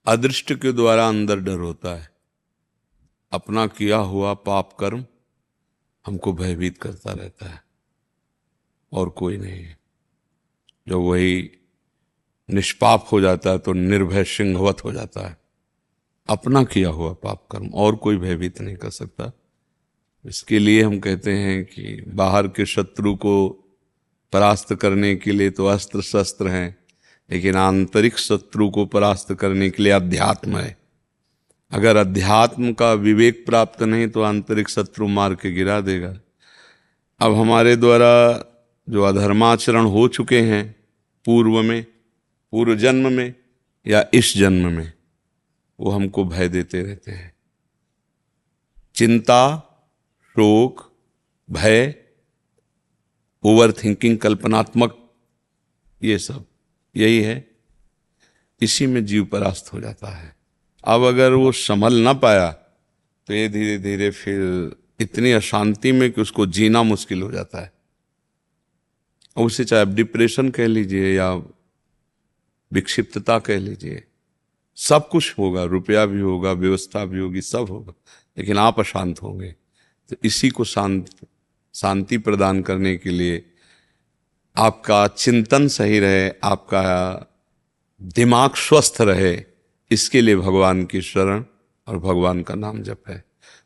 अदृष्ट के द्वारा अंदर डर होता है। अपना किया हुआ पाप कर्म हमको भयभीत करता रहता है और कोई नहीं है। जब वही निष्पाप हो जाता है तो निर्भय सिंहवत हो जाता है। अपना किया हुआ पाप कर्म और कोई भयभीत नहीं कर सकता। इसके लिए हम कहते हैं कि बाहर के शत्रु को परास्त करने के लिए तो अस्त्र शस्त्र हैं, लेकिन आंतरिक शत्रु को परास्त करने के लिए अध्यात्म है। अगर अध्यात्म का विवेक प्राप्त नहीं तो आंतरिक शत्रु मार के गिरा देगा। अब हमारे द्वारा जो अधर्माचरण हो चुके हैं पूर्व में, पूर्व जन्म में या इस जन्म में, वो हमको भय देते रहते हैं। चिंता, शोक, भय, ओवर थिंकिंग, कल्पनात्मक, ये सब यही है। इसी में जीव परास्त हो जाता है। अब अगर वो संभल ना पाया तो ये धीरे धीरे फिर इतनी अशांति में कि उसको जीना मुश्किल हो जाता है। और उसे चाहे आप डिप्रेशन कह लीजिए या विक्षिप्तता कह लीजिए, सब कुछ होगा, रुपया भी होगा, व्यवस्था भी होगी, सब होगा, लेकिन आप अशांत होंगे। तो इसी को शांति प्रदान करने के लिए आपका चिंतन सही रहे, आपका दिमाग स्वस्थ रहे, इसके लिए भगवान की शरण और भगवान का नाम जप है।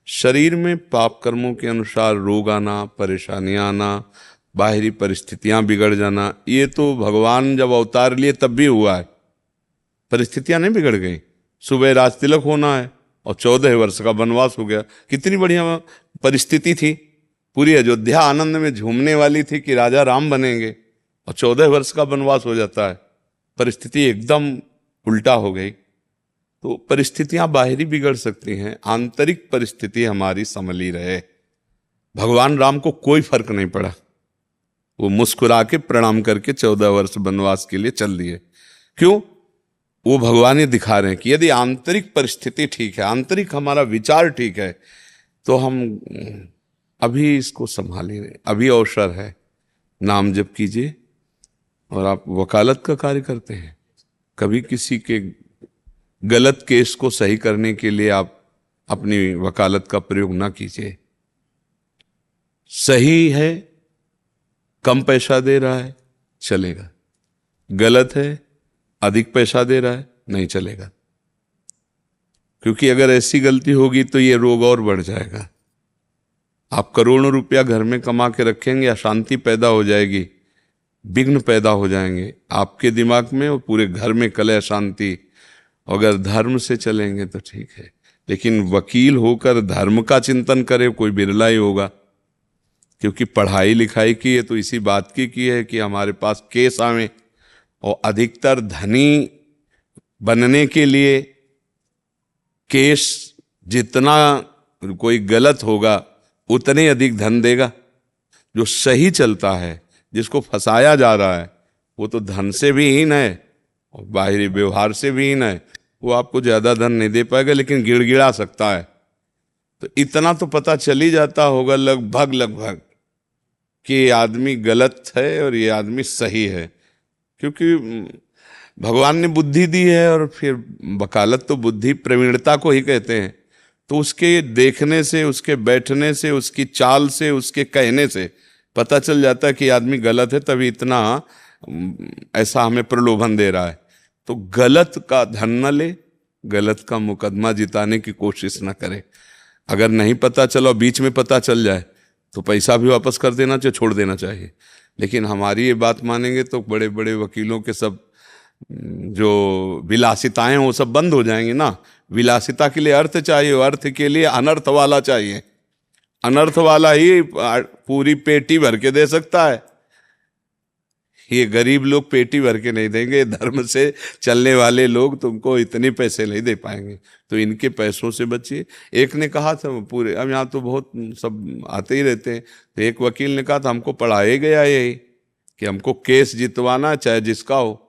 शरीर में पाप कर्मों के अनुसार रोग आना, परेशानियां आना, बाहरी परिस्थितियां बिगड़ जाना, ये तो भगवान जब अवतार लिए तब भी हुआ है। परिस्थितियां नहीं बिगड़ गई। सुबह राज तिलक होना है और 14 वर्ष का वनवास हो गया। कितनी बढ़िया परिस्थिति थी। पूरी अयोध्या आनंद में झूमने वाली थी कि राजा राम बनेंगे, और 14 वर्ष का वनवास हो जाता है। परिस्थिति एकदम उल्टा हो गई। तो परिस्थितियां बाहरी बिगड़ सकती हैं, आंतरिक परिस्थिति हमारी संभली रहे। भगवान राम को कोई फर्क नहीं पड़ा, वो मुस्कुरा के प्रणाम करके 14 वर्ष वनवास के लिए चल दिए। क्यों? वो भगवान ही दिखा रहे हैं कि यदि आंतरिक परिस्थिति ठीक है, आंतरिक हमारा विचार ठीक है, तो हम अभी इसको संभालिए। अभी अवसर है, नाम जप कीजिए। और आप वकालत का कार्य करते हैं, कभी किसी के गलत केस को सही करने के लिए आप अपनी वकालत का प्रयोग ना कीजिए। सही है, कम पैसा दे रहा है, चलेगा। गलत है, अधिक पैसा दे रहा है, नहीं चलेगा। क्योंकि अगर ऐसी गलती होगी तो ये रोग और बढ़ जाएगा। आप करोड़ों रुपया घर में कमा के रखेंगे, अशांति पैदा हो जाएगी, विघ्न पैदा हो जाएंगे आपके दिमाग में और पूरे घर में कलह अशांति। अगर धर्म से चलेंगे तो ठीक है, लेकिन वकील होकर धर्म का चिंतन करे कोई बिरला ही होगा। क्योंकि पढ़ाई लिखाई की है तो इसी बात की है कि हमारे पास केस आवे, और अधिकतर धनी बनने के लिए केस जितना कोई गलत होगा उतने अधिक धन देगा। जो सही चलता है, जिसको फंसाया जा रहा है, वो तो धन से भी हीन है और बाहरी व्यवहार से भी हीन है। वो आपको ज्यादा धन नहीं दे पाएगा, लेकिन गिड़गिड़ा सकता है। तो इतना तो पता चल ही जाता होगा लगभग कि ये आदमी गलत है और ये आदमी सही है। क्योंकि भगवान ने बुद्धि दी है, और फिर वकालत तो बुद्धि प्रवीणता को ही कहते हैं। तो उसके देखने से, उसके बैठने से, उसकी चाल से, उसके कहने से पता चल जाता है कि आदमी गलत है, तभी इतना ऐसा हमें प्रलोभन दे रहा है। तो गलत का धन न ले, गलत का मुकदमा जिताने की कोशिश न करे। अगर नहीं पता चला, बीच में पता चल जाए, तो पैसा भी वापस कर देना चाहिए, छोड़ देना चाहिए। लेकिन हमारी ये बात मानेंगे तो बड़े बड़े वकीलों के सब जो विलासिताएं वो सब बंद हो जाएंगी ना। विलासिता के लिए अर्थ चाहिए, अर्थ के लिए अनर्थ वाला चाहिए। अनर्थ वाला ही पूरी पेटी भर के दे सकता है। ये गरीब लोग पेटी भर के नहीं देंगे। धर्म से चलने वाले लोग तुमको इतने पैसे नहीं दे पाएंगे, तो इनके पैसों से बचिए। एक ने कहा था पूरे, अब यहाँ तो बहुत सब आते ही रहते हैं, तो एक वकील ने कहा था हमको पढ़ाया गया यही कि हमको केस जितवाना चाहे जिसका हो।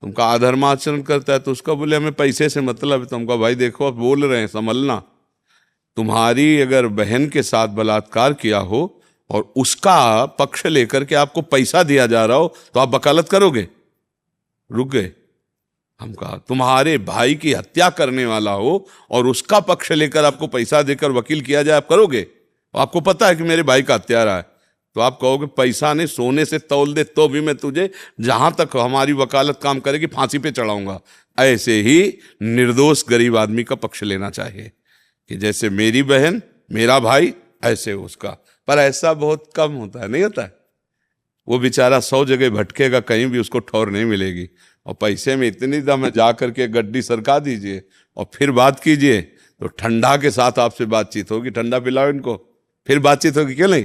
तुमका अधर्माचरण करता है तो उसका बोले हमें पैसे से मतलब है। तुमका भाई देखो आप बोल रहे हैं, संभलना। तुम्हारी अगर बहन के साथ बलात्कार किया हो और उसका पक्ष लेकर के आपको पैसा दिया जा रहा हो, तो आप वकालत करोगे? रुक गए। हम कहा तुम्हारे भाई की हत्या करने वाला हो और उसका पक्ष लेकर आपको पैसा देकर वकील किया जाए, आप करोगे? आपको पता है कि मेरे भाई का हत्यारा है, तो आप कहोगे पैसा नहीं सोने से तौल दे तो भी मैं तुझे जहां तक हमारी वकालत काम करेगी फांसी पे चढ़ाऊंगा। ऐसे ही निर्दोष गरीब आदमी का पक्ष लेना चाहिए कि जैसे मेरी बहन मेरा भाई ऐसे उसका। पर ऐसा बहुत कम होता है, नहीं होता है। वो बेचारा 100 जगह भटकेगा, कहीं भी उसको ठौर नहीं मिलेगी। और पैसे में इतनी दम है, जा करके गड्डी सरका दीजिए और फिर बात कीजिए तो ठंडा के साथ आपसे बातचीत होगी। ठंडा पिलाओ इनको, फिर बातचीत होगी, क्यों नहीं?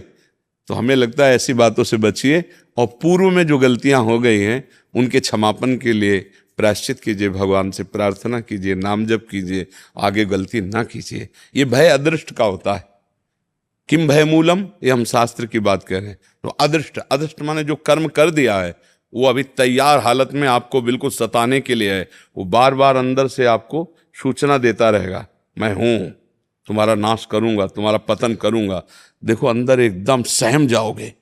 तो हमें लगता है ऐसी बातों से बचिए और पूर्व में जो गलतियां हो गई हैं उनके क्षमापन के लिए प्रायश्चित कीजिए, भगवान से प्रार्थना कीजिए, नाम जप कीजिए, आगे गलती ना कीजिए। ये भय अदृष्ट का होता है। किम भय मूलम, ये हम शास्त्र की बात कर रहे हैं। तो अदृष्ट, अदृष्ट माने जो कर्म कर दिया है वो अभी तैयार हालत में आपको बिल्कुल सताने के लिए है। वो बार बार अंदर से आपको सूचना देता रहेगा, मैं हूं, तुम्हारा नाश करूंगा, तुम्हारा पतन करूंगा। देखो अंदर एकदम सहम जाओगे,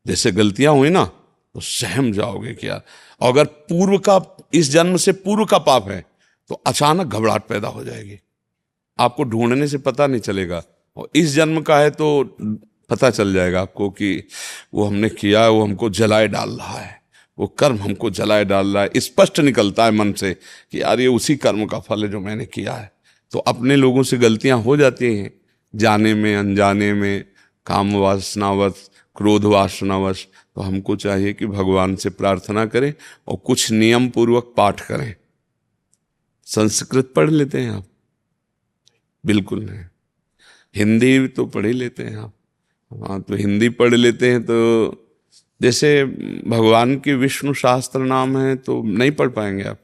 जैसे गलतियां हुई ना तो सहम जाओगे क्या। और अगर पूर्व का, इस जन्म से पूर्व का पाप है तो अचानक घबराहट पैदा हो जाएगी, आपको ढूंढने से पता नहीं चलेगा। और इस जन्म का है तो पता चल जाएगा आपको कि वो हमने किया है, वो हमको जलाए डाल रहा है, वो कर्म हमको जलाए डाल रहा है। स्पष्ट निकलता है मन से कि यार ये उसी कर्म का फल है जो मैंने किया है। तो अपने लोगों से गलतियां हो जाती हैं, जाने में अनजाने में, काम वासनावश, क्रोध वासनावश। तो हमको चाहिए कि भगवान से प्रार्थना करें और कुछ नियम पूर्वक पाठ करें। संस्कृत पढ़ लेते हैं आप? बिल्कुल नहीं। हिंदी तो पढ़ ही लेते हैं आप? हाँ, तो हिंदी पढ़ लेते हैं। तो जैसे भगवान के विष्णु शास्त्र नाम है तो नहीं पढ़ पाएंगे आप,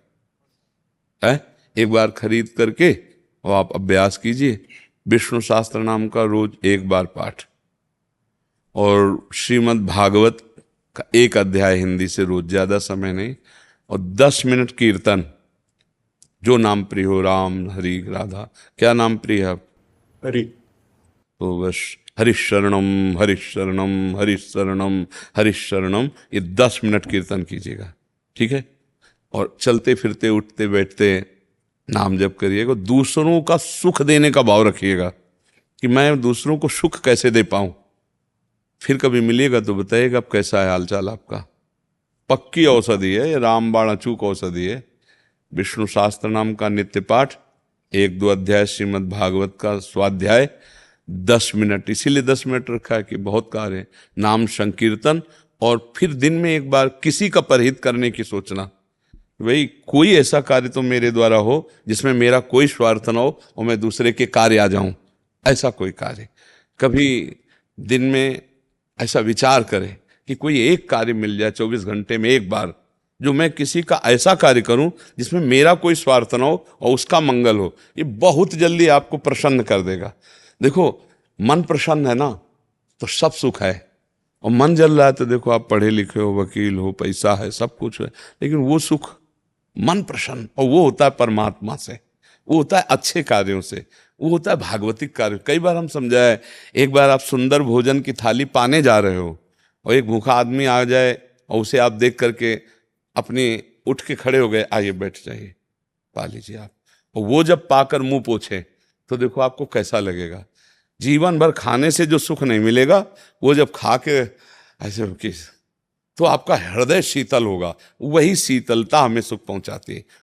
है? एक बार खरीद करके और आप अभ्यास कीजिए, विष्णु शास्त्र नाम का रोज एक बार पाठ, और श्रीमद् भागवत का एक अध्याय हिंदी से रोज, ज्यादा समय नहीं, और 10 मिनट कीर्तन, जो नाम प्रिय हो, राम हरि राधा, क्या नाम प्रिय है आप? हरि। तो बस हरिशरणम हरिशरणम हरिशरणम हरिशरणम, ये 10 मिनट कीर्तन कीजिएगा, ठीक है? और चलते फिरते उठते बैठते नाम जप करिएगा। दूसरों का सुख देने का भाव रखिएगा कि मैं दूसरों को सुख कैसे दे पाऊं। फिर कभी मिलिएगा तो बताइएगा अब कैसा है हालचाल आपका। पक्की औषधि है, रामबाण अचूक औषधि है। विष्णु शास्त्र नाम का नित्य पाठ, 1-2 अध्याय श्रीमद् भागवत का स्वाध्याय, 10 मिनट, इसीलिए 10 मिनट रखा है कि बहुत कार्य है। नाम संकीर्तन, और फिर दिन में एक बार किसी का परहित करने की सोचना, भाई कोई ऐसा कार्य तो मेरे द्वारा हो जिसमें मेरा कोई स्वार्थ न हो और मैं दूसरे के कार्य आ जाऊं, ऐसा कोई कार्य। कभी दिन में ऐसा विचार करें कि कोई एक कार्य मिल जाए 24 घंटे में एक बार, जो मैं किसी का ऐसा कार्य करूं जिसमें मेरा कोई स्वार्थ न हो और उसका मंगल हो। ये बहुत जल्दी आपको प्रसन्न कर देगा। देखो मन प्रसन्न है ना तो सब सुख है, और मन जल रहा है तो देखो आप पढ़े लिखे हो, वकील हो, पैसा है, सब कुछ है, लेकिन वो सुख मन प्रसन्न, और वो होता है परमात्मा से, वो होता है अच्छे कार्यों से, वो होता है भागवतिक कार्य। कई बार हम समझाए, एक बार आप सुंदर भोजन की थाली पाने जा रहे हो और एक भूखा आदमी आ जाए और उसे आप देख करके अपनी उठ के खड़े हो गए, आइए बैठ जाइए, पा लीजिए आप। और वो जब पाकर मुंह पोछे तो देखो आपको कैसा लगेगा। जीवन भर खाने से जो सुख नहीं मिलेगा, वो जब खा के ऐसे किस तो आपका हृदय शीतल होगा। वही शीतलता हमें सुख पहुंचाती है।